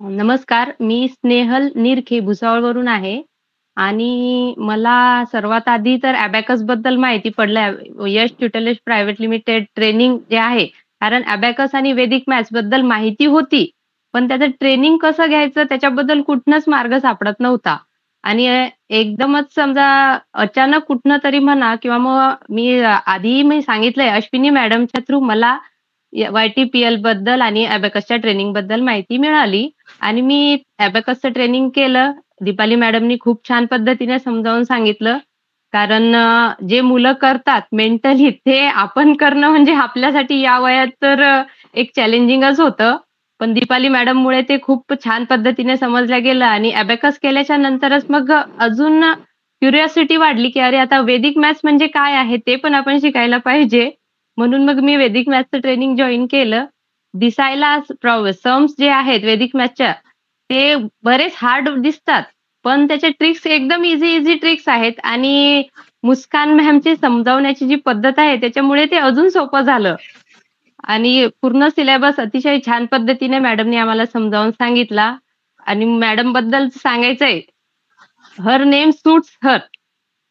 नमस्कार, मी स्नेहल निरखे भुसावळवरून आहे आणि मला सर्वात आधी तर अबॅकसबद्दल माहिती पडलं. यश ट्युटोरियल्स प्रायव्हेट लिमिटेड ट्रेनिंग जे आहे. कारण अबॅकस आणि वैदिक मॅथ्सबद्दल माहिती होती. पण त्याचं ट्रेनिंग कसं घ्यायचं त्याच्याबद्दल कुठनंच मार्ग सापडत नव्हता. आणि एकदमच समजा अचानक कुठनं तरी म्हणा किंवा मग आधीही मी सांगितलंय अश्विनी मॅडमच्या थ्रू मला वाय-टी-पी-एलबद्दल आणि अबॅकसच्या ट्रेनिंगबद्दल माहिती मिळाली. आणि मी अबॅकसचं ट्रेनिंग केलं. दीपाली मॅडमनी खूप छान पद्धतीने समजावून सांगितलं. कारण जे मुलं करतात मेंटली ते आपण करणं म्हणजे आपल्यासाठी या वयात तर एक चॅलेंजिंगच होतं. पण दीपाली मॅडममुळे ते खूप छान पद्धतीने समजलं गेलं आणि अबॅकस केल्याच्या नंतरच मग अजून क्युरिओसिटी वाढली, की अरे आता वैदिक मॅथ्स म्हणजे काय आहे ते पण आपण शिकायला पाहिजे. म्हणून मग मी वैदिक मॅथ्सचं ट्रेनिंग जॉइन केलं. दिसायला सम्स जे आहेत वैदिक मॅथ्सच्या, ते बरेच हार्ड दिसतात. पण त्याच्या ट्रिक्स एकदम ईझी ट्रिक्स आहेत आणि मुस्कान मॅमची समजावण्याची जी पद्धत आहे, त्याच्यामुळे ते अजून सोपं झालं. आणि पूर्ण सिलेबस अतिशय छान पद्धतीने मॅडमनी आम्हाला समजावून सांगितला. आणि मॅडमबद्दल सांगायचंय, हर नेम सूट्स हर.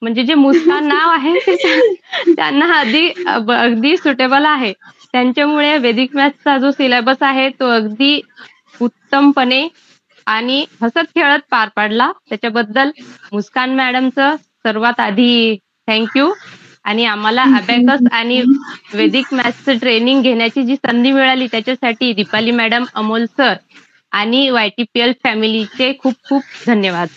म्हणजे जे मुस्कान नाव आहे ते त्यांना अगदी सुटेबल आहे. त्यांच्यामुळे वैदिक मॅथ्सचा जो सिलेबस आहे तो अगदी उत्तमपणे आणि हसत-खेळत पार पाडला. त्याच्याबद्दल मुस्कान मॅडमचं सर्वात आधी थँक यू. आणि आम्हाला अबॅकस आणि वैदिक मॅथ्सचं ट्रेनिंग घेण्याची जी संधी मिळाली त्याच्यासाठी दीपाली मॅडम, अमोल सर आणि वाय-टी-पी-एल फॅमिलीचे खूप खूप धन्यवाद.